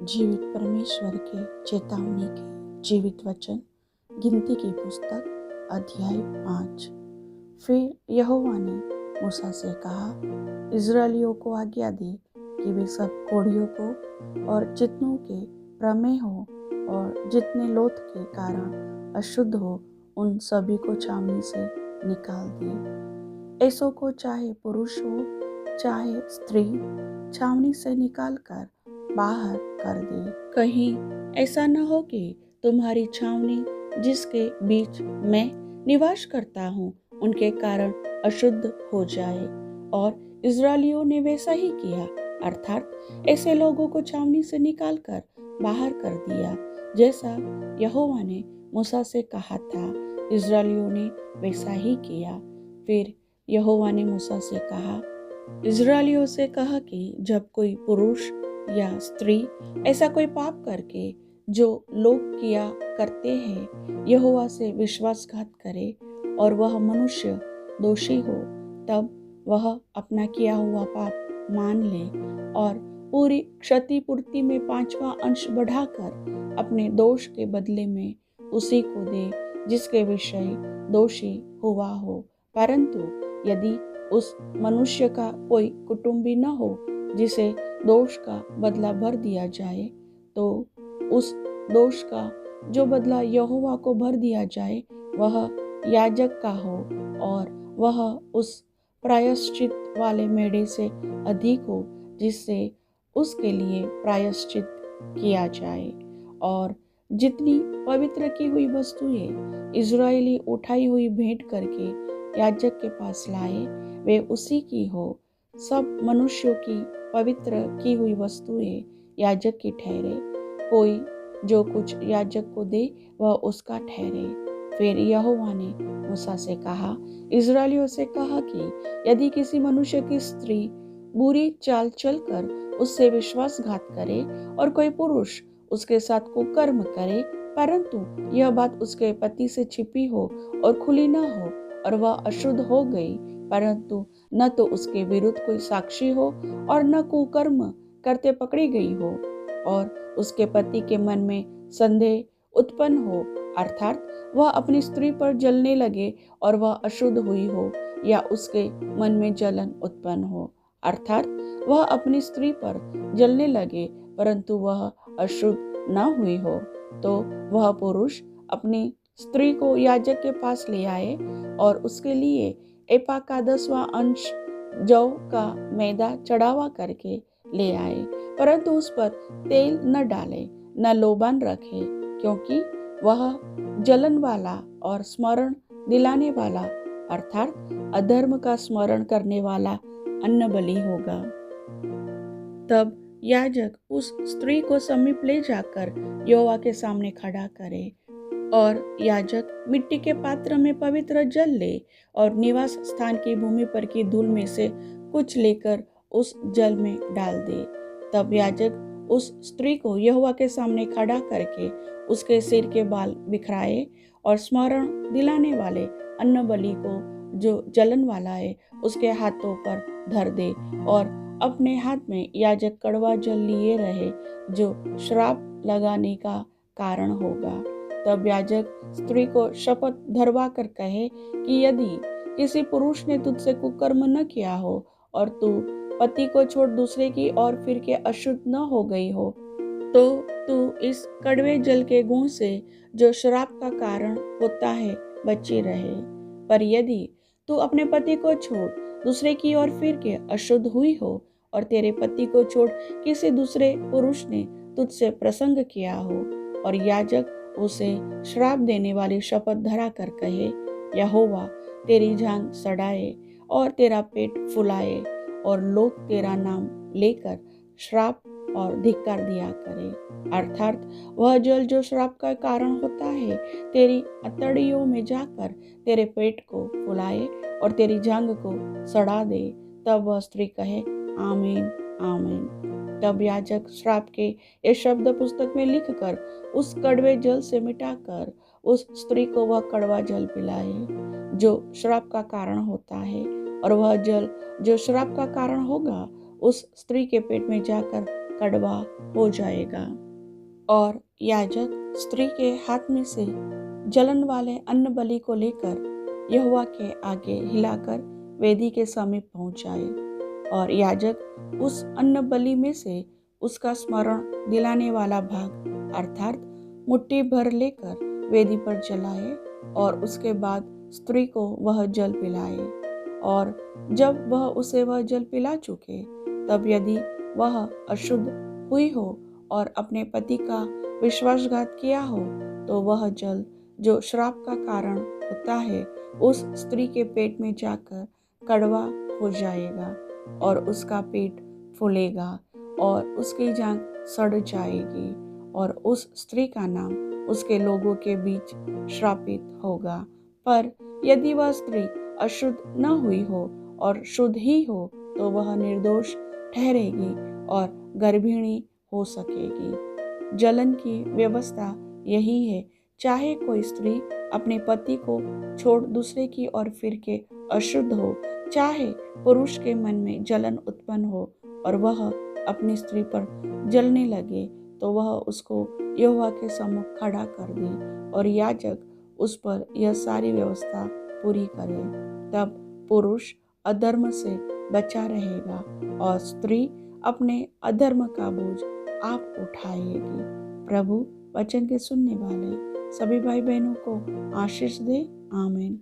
जीवित परमेश्वर के चेतावनी के जीवित वचन गिनती की पुस्तक अध्याय 5। फिर यहोवा ने मूसा से कहा, इज़राइलियों को आज्ञा दे कि वे सब कोढ़ियों को और जितनों के प्रमेह हो और जितने लोथ के कारण अशुद्ध हो उन सभी को छावनी से निकाल दे। ऐसों को चाहे पुरुष हो चाहे स्त्री छावनी से निकाल कर बाहर कर दे। कहीं ऐसा न हो कि तुम्हारी छावनी जिसके बीच मैं निवास करता हूँ उनके कारण अशुद्ध हो जाए। और इज़राइलियों ने वैसा ही किया, अर्थात ऐसे लोगों को छावनी से निकालकर बाहर कर दिया जैसा यहोवा ने मूसा से कहा था। इज़राइलियों ने वैसा ही किया। फिर यहोवा ने मूसा से कहा, इज़राइलियों से कहा कि जब कोई पुरुष या स्त्री ऐसा कोई पाप करके जो लोग किया करते हैं यहोवा से विश्वासघात करे और वह मनुष्य दोषी हो, तब वह अपना किया हुआ पाप मान ले और पूरी क्षतिपूर्ति में 5वां अंश बढ़ाकर अपने दोष के बदले में उसी को दे जिसके विषय दोषी हुआ हो। परंतु यदि उस मनुष्य का कोई कुटुंबी न हो जिसे दोष का बदला भर दिया जाए, तो उस दोष का जो बदला यहोवा को भर दिया जाए वह याजक का हो और वह उस प्रायश्चित वाले मेढ़े से अधिक हो जिससे उसके लिए प्रायश्चित किया जाए। और जितनी पवित्र की हुई वस्तुएं इज़राइली उठाई हुई भेंट करके याजक के पास लाए वे उसी की हो। सब मनुष्यों की पवित्र की हुई वस्तुएं याजक की ठहरे। कोई जो कुछ याजक को दे वह उसका ठहरे। फिर यहोवा ने मूसा से कहा, इज़राइलियों से कहा कि यदि किसी मनुष्य की स्त्री बुरी चाल चलकर उससे विश्वासघात करे और कोई पुरुष उसके साथ कुकर्म करे, परंतु यह बात उसके पति से छिपी हो और खुली न हो और वह अशुद्ध हो गई, परंतु न तो उसके विरुद्ध कोई साक्षी हो और न कुकर्म करते पकड़ी गई हो, और उसके पति के मन में संदेह उत्पन्न हो, अर्थात वह अपनी स्त्री पर जलने लगे और वह अशुद्ध हुई हो, या उसके मन में जलन उत्पन्न हो, अर्थात वह अपनी स्त्री पर जलने लगे परंतु वह अशुद्ध न हुई हो, तो वह पुरुष अपनी स्त्री को याजक के पास ले आए और उसके लिए एपा का 10वां अंश जौ का मैदा चढ़ावा करके ले आए, परंतु उस पर तेल न डाले न लोबान रखे, क्योंकि वह जलन वाला और स्मरण दिलाने वाला अर्थात अधर्म का स्मरण करने वाला अन्न बलि होगा। तब याजक उस स्त्री को समीप ले जाकर यहोवा के सामने खड़ा करे और याजक मिट्टी के पात्र में पवित्र जल ले और निवास स्थान की भूमि पर की धूल में से कुछ लेकर उस जल में डाल दे। तब याजक उस स्त्री को यहोवा के सामने खड़ा करके उसके सिर के बाल बिखराए और स्मरण दिलाने वाले अन्न बलि को जो जलन वाला है उसके हाथों पर धर दे और अपने हाथ में याजक कड़वा जल लिए रहे जो श्राप लगाने का कारण होगा। तब याजक स्त्री को शपथ धरवा कर कहे कि यदि किसी पुरुष ने तुझसे कुकर्म न किया हो और तू पति को छोड़ दूसरे की ओर फिर के अशुद्ध न हो गई हो, तो तू इस कड़वे जल के गुण से जो श्राप का कारण होता है बची रहे। पर यदि तू अपने पति को छोड़ दूसरे की ओर फिर के अशुद्ध हुई हो और तेरे पति को छोड़ किसी दूसरे पुरुष ने तुझसे प्रसंग किया हो और याजक उसे श्राप देने वाली शपथ धरा कर कहे, यहोवा तेरी जांघ सड़ाए और तेरा पेट फुलाए और लोग तेरा नाम लेकर श्राप और धिक्कार दिया करे, अर्थात वह जल जो श्राप का कारण होता है तेरी अतड़ियों में जाकर तेरे पेट को फुलाए और तेरी जांघ को सड़ा दे। तब वह स्त्री कहे, आमीन आमीन। तब याजक श्राप के ये शब्द पुस्तक में लिखकर उस कड़वे जल से मिटाकर उस स्त्री को वह कड़वा जल पिलाए जो श्राप का कारण होता है, और वह जल जो श्राप का कारण होगा उस स्त्री के पेट में जाकर कड़वा हो जाएगा। और याजक स्त्री के हाथ में से जलन वाले अन्न बलि को लेकर यहोवा के आगे हिलाकर वेदी के समीप पहुंचाए, और याजक उस अन्न बलि में से उसका स्मरण दिलाने वाला भाग अर्थात मुट्ठी भर लेकर वेदी पर जलाए, और उसके बाद स्त्री को वह जल पिलाए। और जब वह उसे वह जल पिला चुके, तब यदि वह अशुद्ध हुई हो और अपने पति का विश्वासघात किया हो, तो वह जल जो श्राप का कारण होता है उस स्त्री के पेट में जाकर कड़वा हो जाएगा, और उसका पेट फूलेगा और उसकी जांघ सड़ जाएगी, और उस स्त्री का नाम उसके लोगों के बीच श्रापित होगा। पर यदि वह स्त्री अशुद्ध न हुई हो और शुद्ध ही हो, तो वह निर्दोष ठहरेगी और गर्भिणी हो सकेगी। जलन की व्यवस्था यही है, चाहे कोई स्त्री अपने पति को छोड़ दूसरे की ओर फिर के अशुद्ध हो, चाहे पुरुष के मन में जलन उत्पन्न हो और वह अपनी स्त्री पर जलने लगे, तो वह उसको यहोवा के सम्मुख खड़ा कर दे और याजक उस पर यह सारी व्यवस्था पूरी करे। तब पुरुष अधर्म से बचा रहेगा और स्त्री अपने अधर्म का बोझ आप उठाएगी। प्रभु वचन के सुनने वाले सभी भाई बहनों को आशीष दे। आमीन।